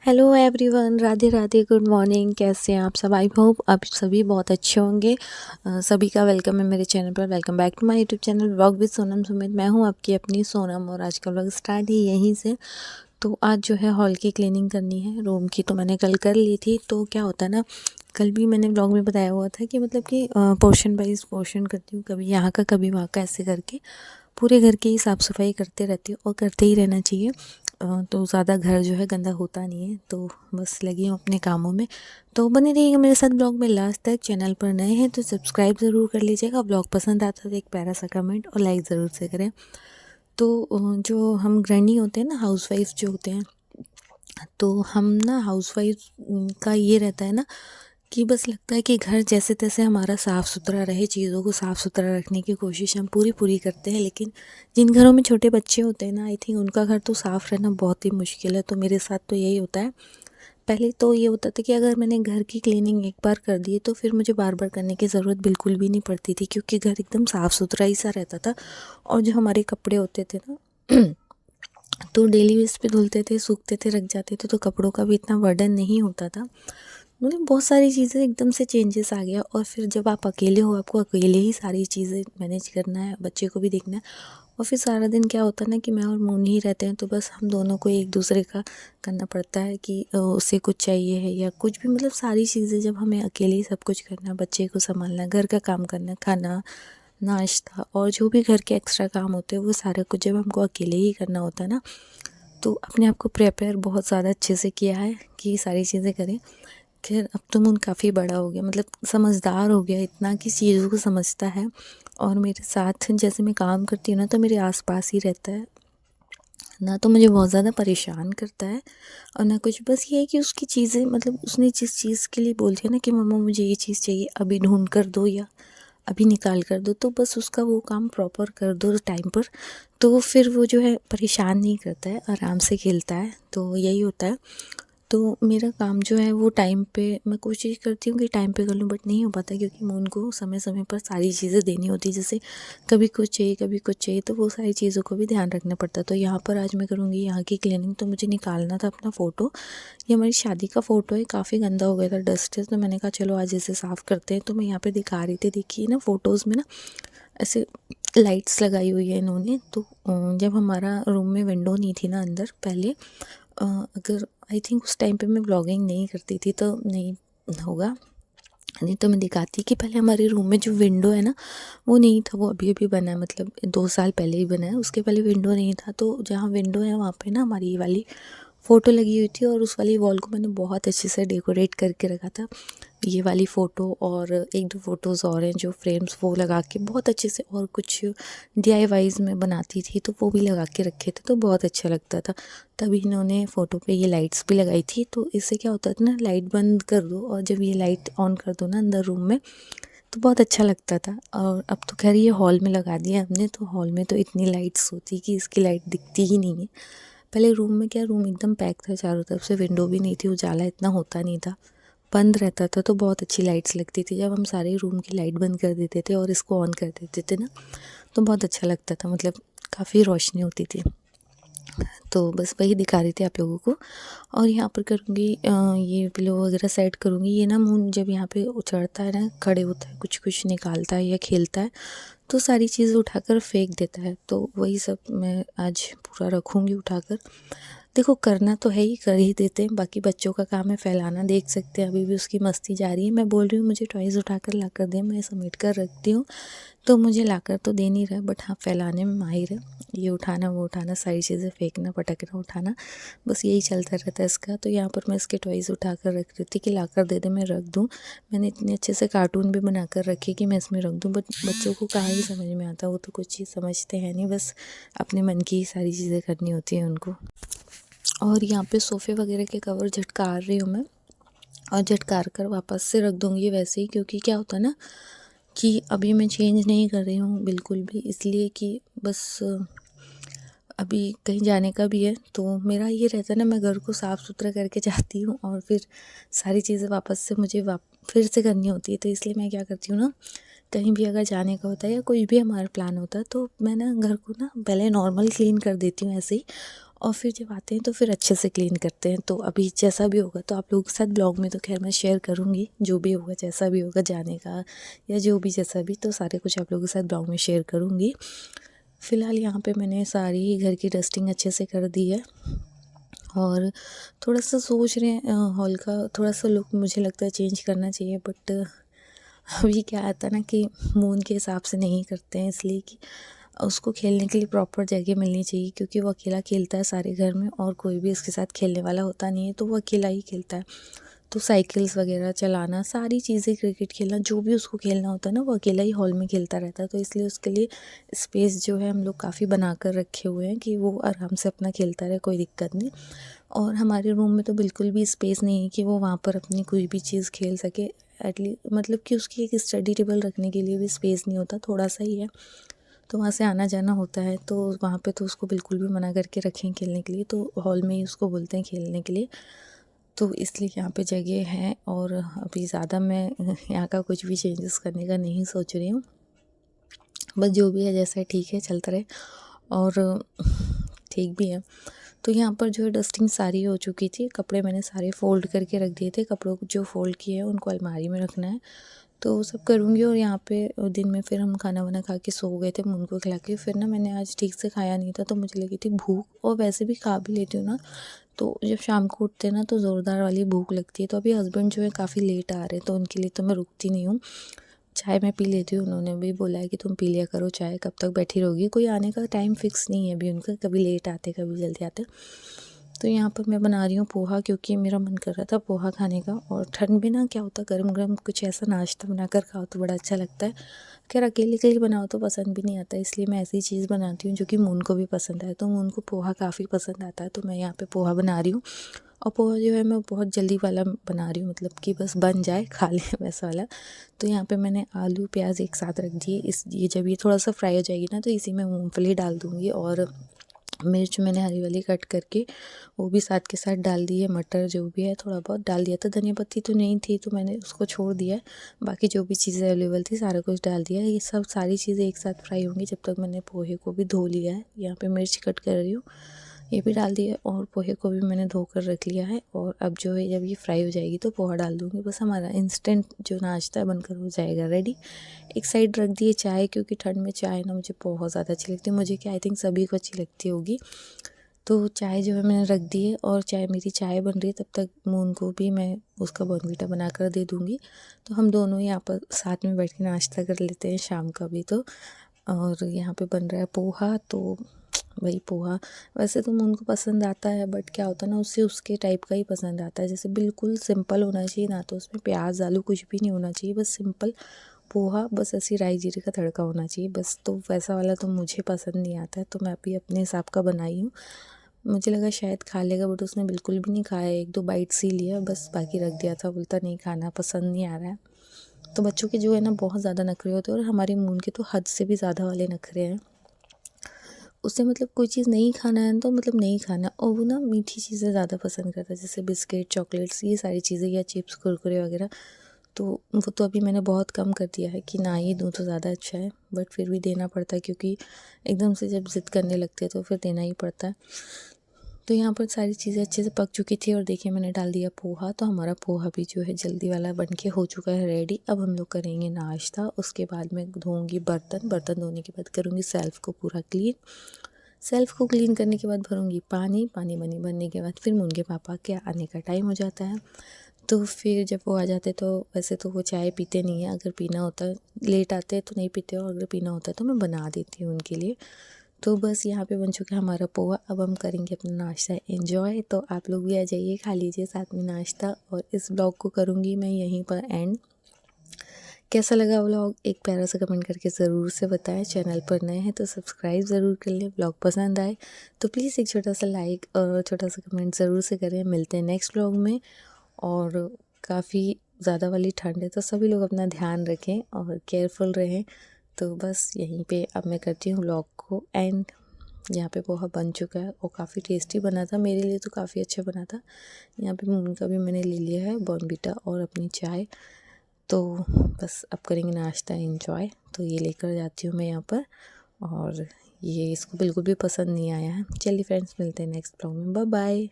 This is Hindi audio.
Hello everyone, Radhe Radhe, good morning. कैसे हैं आप सब? आई होप आप सभी बहुत अच्छे होंगे। सभी का वेलकम है मेरे चैनल पर। Welcome back to my YouTube channel vlog with Sonam Sumit. मैं हूं आपकी अपनी सोनम और आज का व्लॉग स्टार्ट ही यहीं से। तो आज जो है हॉल की क्लीनिंग करनी है। रूम की तो मैंने कल कर ली थी। तो क्या होता है ना, कल भी मैंने व्लॉग में बताया हुआ था कि मतलब कि पोर्शन बाइज पोर्शन करती हूँ, कभी यहाँ का कभी वहाँ का, ऐसे करके पूरे घर की साफ़ सफाई करते रहती हूँ और करते ही रहना चाहिए। तो ज़्यादा घर जो है गंदा होता नहीं है। तो बस लगी हूँ अपने कामों में। तो बने रहिएगा मेरे साथ ब्लॉग में लास्ट तक। चैनल पर नए हैं तो सब्सक्राइब ज़रूर कर लीजिएगा। ब्लॉग पसंद आता है तो एक प्यारा सा कमेंट और लाइक ज़रूर से करें। तो जो हम गृहिणी होते हैं ना, हाउसवाइफ जो होते हैं, तो हम ना हाउसवाइफ का ये रहता है ना कि बस लगता है कि घर जैसे तैसे हमारा साफ़ सुथरा रहे, चीज़ों को साफ़ सुथरा रखने की कोशिश हम पूरी पूरी करते हैं। लेकिन जिन घरों में छोटे बच्चे होते हैं ना, आई थिंक उनका घर तो साफ़ रहना बहुत ही मुश्किल है। तो मेरे साथ तो यही होता है। पहले तो ये होता था कि अगर मैंने घर की क्लीनिंग एक बार कर दी तो फिर मुझे बार बार करने की ज़रूरत बिल्कुल भी नहीं पड़ती थी, क्योंकि घर एकदम साफ़ सुथरा ही सा रहता था। और जो हमारे कपड़े होते थे ना तो डेली बेस पे धुलते थे, सूखते थे, रख जाते थे, तो कपड़ों का भी इतना बर्डन नहीं होता था। मतलब बहुत सारी चीज़ें एकदम से चेंजेस आ गया। और फिर जब आप अकेले हो, आपको अकेले ही सारी चीज़ें मैनेज करना है, बच्चे को भी देखना है। और फिर सारा दिन क्या होता है ना कि मैं और मोनी ही रहते हैं, तो बस हम दोनों को एक दूसरे का करना पड़ता है कि उसे कुछ चाहिए है या कुछ भी, मतलब सारी चीज़ें जब हमें अकेले ही सब कुछ करना, बच्चे को संभालना, घर का काम करना, खाना, नाश्ता और जो भी घर के एक्स्ट्रा काम होते हैं, वो सारा कुछ जब हमको अकेले ही करना होता है ना, तो अपने आप को प्रिपेयर बहुत ज़्यादा अच्छे से किया है कि सारी चीज़ें करें। खैर अब तो मून काफ़ी बड़ा हो गया, मतलब समझदार हो गया इतना कि चीज़ों को समझता है। और मेरे साथ जैसे मैं काम करती हूँ ना, तो मेरे आसपास ही रहता है ना, तो मुझे बहुत ज़्यादा परेशान करता है और ना कुछ। बस ये है कि उसकी चीज़ें, मतलब उसने जिस चीज़ के लिए बोलती है ना कि मम्मा मुझे ये चीज़ चाहिए, अभी ढूंढ कर दो या अभी निकाल कर दो, तो बस उसका वो काम प्रॉपर कर दो टाइम पर। तो फिर वो जो है परेशान नहीं करता है, आराम से खेलता है। तो यही होता है। तो मेरा काम जो है वो टाइम पे, मैं कोशिश करती हूँ कि टाइम पे कर लूँ, बट नहीं हो पाता क्योंकि मैं उनको समय समय पर सारी चीज़ें देनी होती है। जैसे कभी कुछ चाहिए, कभी कुछ चाहिए, तो वो सारी चीज़ों को भी ध्यान रखना पड़ता है। तो यहाँ पर आज मैं करूँगी यहाँ की क्लीनिंग। तो मुझे निकालना था अपना फ़ोटो। ये हमारी शादी का फ़ोटो है, काफ़ी गंदा हो गया था, डस्ट से। तो मैंने कहा चलो आज इसे साफ़ करते हैं। तो मैं यहाँ पर दिखा रही थी, देखिए ना फ़ोटोज़ में ना ऐसे लाइट्स लगाई हुई है इन्होंने। तो जब हमारा रूम में विंडो नहीं थी ना अंदर पहले, अगर आई थिंक उस टाइम पे मैं ब्लॉगिंग नहीं करती थी तो नहीं होगा, नहीं तो मैं दिखाती कि पहले हमारे रूम में जो विंडो है ना, वो नहीं था, वो अभी अभी बना है, मतलब 2 साल पहले ही बना है। उसके पहले विंडो नहीं था। तो जहाँ विंडो है वहाँ पे ना हमारी ये वाली फ़ोटो लगी हुई थी और उस वाली वॉल को मैंने बहुत अच्छे से डेकोरेट करके रखा था। ये वाली फ़ोटो और एक दो फ़ोटोज़ और हैं जो फ्रेम्स, वो लगा के बहुत अच्छे से, और कुछ डीआईवाईज़ मैं बनाती थी तो वो भी लगा के रखे थे, तो बहुत अच्छा लगता था। तभी इन्होंने फ़ोटो पे ये लाइट्स भी लगाई थी। तो इससे क्या होता था ना, लाइट बंद कर दो और जब ये लाइट ऑन कर दो ना अंदर रूम में, तो बहुत अच्छा लगता था। और अब तो खैर ये हॉल में लगा दिया हमने, तो हॉल में तो इतनी लाइट्स होती कि इसकी लाइट दिखती ही नहीं है। पहले रूम में क्या, रूम एकदम पैक था, चारों तरफ से विंडो भी नहीं थी, उजाला इतना होता नहीं था, बंद रहता था, तो बहुत अच्छी लाइट्स लगती थी। जब हम सारे रूम की लाइट बंद कर देते थे और इसको ऑन कर देते थे ना, तो बहुत अच्छा लगता था, मतलब काफ़ी रोशनी होती थी। तो बस वही दिखा रही थी आप लोगों को। और यहाँ पर करूँगी ये पिलो वगैरह सेट करूँगी। ये ना मून जब यहाँ पे उछड़ता है ना, खड़े होता है, कुछ कुछ निकालता है या खेलता है, तो सारी चीज़ें उठाकर फेंक देता है। तो वही सब मैं आज पूरा रखूँगी उठाकर। देखो करना तो है ही, कर ही देते हैं, बाकी बच्चों का काम है फैलाना। देख सकते हैं अभी भी उसकी मस्ती जारी है। मैं बोल रही हूँ मुझे टॉयज़ उठाकर ला कर दें, मैं समेट कर रखती हूँ, तो मुझे लाकर तो दे नहीं रहा, बट हाँ फैलाने में माहिर है। ये उठाना, वो उठाना, सारी चीज़ें फेंकना, पटकना, उठाना, बस यही चलता रहता है इसका। तो यहाँ पर मैं इसके टॉयज़ उठा कर रख रही थी कि लाकर दे दे, मैं रख दूँ। मैंने इतने अच्छे से कार्टून भी बना कर रखे कि मैं इसमें रख दूँ, बट बच्चों को कहाँ ही समझ में आता, वो तो कुछ चीज़ समझते हैं नहीं, बस अपने मन की ही सारी चीज़ें करनी होती हैं उनको। और यहाँ पे सोफ़े वगैरह के कवर झटकार रही हूँ मैं, और झटकार कर वापस से रख दूँगी वैसे ही, क्योंकि क्या होता है ना कि अभी मैं चेंज नहीं कर रही हूँ बिल्कुल भी, इसलिए कि बस अभी कहीं जाने का भी है। तो मेरा ये रहता है ना, मैं घर को साफ़ सुथरा करके जाती हूँ और फिर सारी चीज़ें वापस से मुझे फिर से करनी होती है। तो इसलिए मैं क्या करती हूँ ना, कहीं भी अगर जाने का होता है या कोई भी हमारा प्लान होता है, तो मैं ना घर को ना पहले नॉर्मल क्लीन कर देती हूँ ऐसे ही, और फिर जब आते हैं तो फिर अच्छे से क्लीन करते हैं। तो अभी जैसा भी होगा तो आप लोगों के साथ ब्लॉग में तो खैर मैं शेयर करूँगी, जो भी होगा जैसा भी होगा जाने का या जो भी जैसा भी, तो सारे कुछ आप लोगों के साथ ब्लॉग में शेयर करूँगी। फ़िलहाल यहाँ पे मैंने सारी ही घर की डस्टिंग अच्छे से कर दी है और थोड़ा सा सोच रहे हैं हॉल का थोड़ा सा लुक मुझे लगता है चेंज करना चाहिए, बट अभी क्या आता है ना कि मून के हिसाब से नहीं करते हैं, इसलिए कि उसको खेलने के लिए प्रॉपर जगह मिलनी चाहिए, क्योंकि वो अकेला खेलता है सारे घर में और कोई भी उसके साथ खेलने वाला होता नहीं है, तो वो अकेला ही खेलता है। तो साइकिल्स वगैरह चलाना, सारी चीज़ें, क्रिकेट खेलना, जो भी उसको खेलना होता है ना वो अकेला ही हॉल में खेलता रहता है। तो इसलिए उसके लिए स्पेस जो है हम लोग काफ़ी बना कर रखे हुए हैं कि वो आराम से अपना खेलता रहे, कोई दिक्कत नहीं। और हमारे रूम में तो बिल्कुल भी स्पेस नहीं है कि वो वहाँ पर अपनी कोई भी चीज़ खेल सके। एटलीस्ट मतलब कि उसकी एक स्टडी टेबल रखने के लिए भी स्पेस नहीं होता, थोड़ा सा ही है, तो वहाँ से आना जाना होता है, तो वहाँ पे तो उसको बिल्कुल भी मना करके रखें खेलने के लिए, तो हॉल में ही उसको बोलते हैं खेलने के लिए। तो इसलिए यहाँ पे जगह है और अभी ज़्यादा मैं यहाँ का कुछ भी चेंजेस करने का नहीं सोच रही हूँ, बस जो भी है जैसा है ठीक है, चलता रहे और ठीक भी है। तो यहाँ पर जो है डस्टिंग सारी हो चुकी थी, कपड़े मैंने सारे फ़ोल्ड करके रख दिए थे, कपड़ों को जो फ़ोल्ड किए हैं उनको अलमारी में रखना है, तो वो सब करूँगी। और यहाँ पे दिन में फिर हम खाना वाना खा के सो गए थे मुन को खिला के, फिर ना मैंने आज ठीक से खाया नहीं था, तो मुझे लगी थी भूख, और वैसे भी खा भी लेती हूँ ना, तो जब शाम को उठते हैं ना तो ज़ोरदार वाली भूख लगती है। तो अभी हस्बैंड जो है काफ़ी लेट आ रहे हैं, तो उनके लिए तो मैं रुकती नहीं हूँ, चाय मैं पी लेती हूँ। उन्होंने भी बोला है कि तुम पी लिया करो चाय, कब तक बैठी रहोगी, कोई आने का टाइम फिक्स नहीं है अभी उनका, कभी लेट आते कभी जल्दी आते। तो यहाँ पर मैं बना रही हूँ पोहा, क्योंकि मेरा मन कर रहा था पोहा खाने का, और ठंड में ना क्या होता है गरम गरम कुछ ऐसा नाश्ता बनाकर खाओ तो बड़ा अच्छा लगता है। खैर अकेले के लिए बनाओ तो पसंद भी नहीं आता, इसलिए मैं ऐसी चीज़ बनाती हूँ जो कि मून को भी पसंद आए। तो मून को पोहा काफ़ी पसंद आता है, तो मैं यहाँ पे पोहा बना रही हूँ। और पोहा जो है मैं बहुत जल्दी वाला बना रही हूँ, मतलब कि बस बन जाए खा लें वैसा वाला। तो यहाँ पे मैंने आलू प्याज एक साथ रख दिए, ये जब ये थोड़ा सा फ्राई हो जाएगी ना तो इसी में मूंगफली डाल दूँगी, और मिर्च मैंने हरी वाली कट करके वो भी साथ के साथ डाल दी है, मटर जो भी है थोड़ा बहुत डाल दिया था, धनिया पत्ती तो नहीं थी तो मैंने उसको छोड़ दिया, बाकी जो भी चीज़ें अवेलेबल थी सारा कुछ डाल दिया। ये सब सारी चीज़ें एक साथ फ्राई होंगी, जब तक मैंने पोहे को भी धो लिया है, यहाँ पे मिर्च कट कर रही हूँ, ये भी डाल दिया और पोहे को भी मैंने धो कर रख लिया है। और अब जो है जब ये फ्राई हो जाएगी तो पोहा डाल दूँगी, बस हमारा इंस्टेंट जो नाश्ता है बनकर हो जाएगा रेडी। एक साइड रख दिए चाय, क्योंकि ठंड में चाय ना मुझे बहुत ज़्यादा अच्छी लगती है, मुझे क्या आई थिंक सभी को अच्छी लगती होगी। तो चाय जो है मैंने रख दी है, और चाय मेरी चाय बन रही है, तब तक मून को भी मैं उसका बॉर्नवीटा बना कर दे दूँगी। तो हम दोनों यहाँ पर साथ में बैठ के नाश्ता कर लेते हैं शाम का भी। तो और यहाँ पे बन रहा है पोहा, तो वही पोहा वैसे तो मून को पसंद आता है, बट क्या होता है ना उसे उसके टाइप का ही पसंद आता है, जैसे बिल्कुल सिंपल होना चाहिए, ना तो उसमें प्याज आलू कुछ भी नहीं होना चाहिए, बस सिंपल पोहा, बस ऐसी राई जीरे का तड़का होना चाहिए बस। तो वैसा वाला तो मुझे पसंद नहीं आता है, तो मैं अभी अपने हिसाब का बनाई हूँ। मुझे लगा शायद खा लेगा, बट उसने बिल्कुल भी नहीं खाया, एक दो बाइट्स ही लिया बस, बाकी रख दिया था, बोलता नहीं खाना, पसंद नहीं आ रहा है। तो बच्चों के जो है ना बहुत ज़्यादा नखरे होते हैं, और हमारे मून के तो हद से भी ज़्यादा वाले नखरे हैं। उसे मतलब कोई चीज़ नहीं खाना है तो मतलब नहीं खाना, और वो ना मीठी चीज़ें ज़्यादा पसंद करता है, जैसे बिस्किट चॉकलेट्स ये सारी चीज़ें, या चिप्स कुरकुरे वगैरह। तो वो तो अभी मैंने बहुत कम कर दिया है कि ना ही दूँ तो ज़्यादा अच्छा है, बट फिर भी देना पड़ता है, क्योंकि एकदम से जब ज़िद करने लगते हैं तो फिर देना ही पड़ता है। तो यहाँ पर सारी चीज़ें अच्छे से पक चुकी थी, और देखिए मैंने डाल दिया पोहा, तो हमारा पोहा भी जो है जल्दी वाला बनके हो चुका है रेडी। अब हम लोग करेंगे नाश्ता, उसके बाद मैं धोऊंगी बर्तन, बर्तन धोने के बाद करूँगी सेल्फ़ को पूरा क्लीन, सेल्फ़ को क्लीन करने के बाद भरूँगी पानी, पानी बनी भरने के बाद फिर मुनगे पापा के आने का टाइम हो जाता है। तो फिर जब वो आ जाते तो वैसे तो वो चाय पीते नहीं है, अगर पीना होता है लेट आते हैं तो नहीं पीते, और अगर पीना होता है तो मैं बना देती हूँ उनके लिए। तो बस यहाँ पे बन चुका है हमारा पोहा, अब हम करेंगे अपना नाश्ता एंजॉय। तो आप लोग भी आ जाइए, खा लीजिए साथ में नाश्ता, और इस ब्लॉग को करूँगी मैं यहीं पर एंड। कैसा लगा व्लॉग एक प्यारा सा कमेंट करके ज़रूर से बताएं, चैनल पर नए हैं तो सब्सक्राइब ज़रूर कर लें, ब्लॉग पसंद आए तो प्लीज़ एक छोटा सा लाइक और छोटा सा कमेंट ज़रूर से करें। मिलते हैं नेक्स्ट ब्लॉग में, और काफ़ी ज़्यादा वाली ठंड है तो सभी लोग अपना ध्यान रखें और केयरफुल रहें। तो बस यहीं पे अब मैं करती हूँ व्लॉग को एंड। यहाँ पे पोहा बन चुका है और काफ़ी टेस्टी बना था, मेरे लिए तो काफ़ी अच्छा बना था। यहाँ पे मून का भी मैंने ले लिया है बॉर्नवीटा और अपनी चाय, तो बस अब करेंगे नाश्ता एंजॉय। तो ये लेकर जाती हूँ मैं यहाँ पर, और ये इसको बिल्कुल भी पसंद नहीं आया है। चलिए फ्रेंड्स, मिलते हैं नेक्स्ट ब्लॉग में। Bye bye.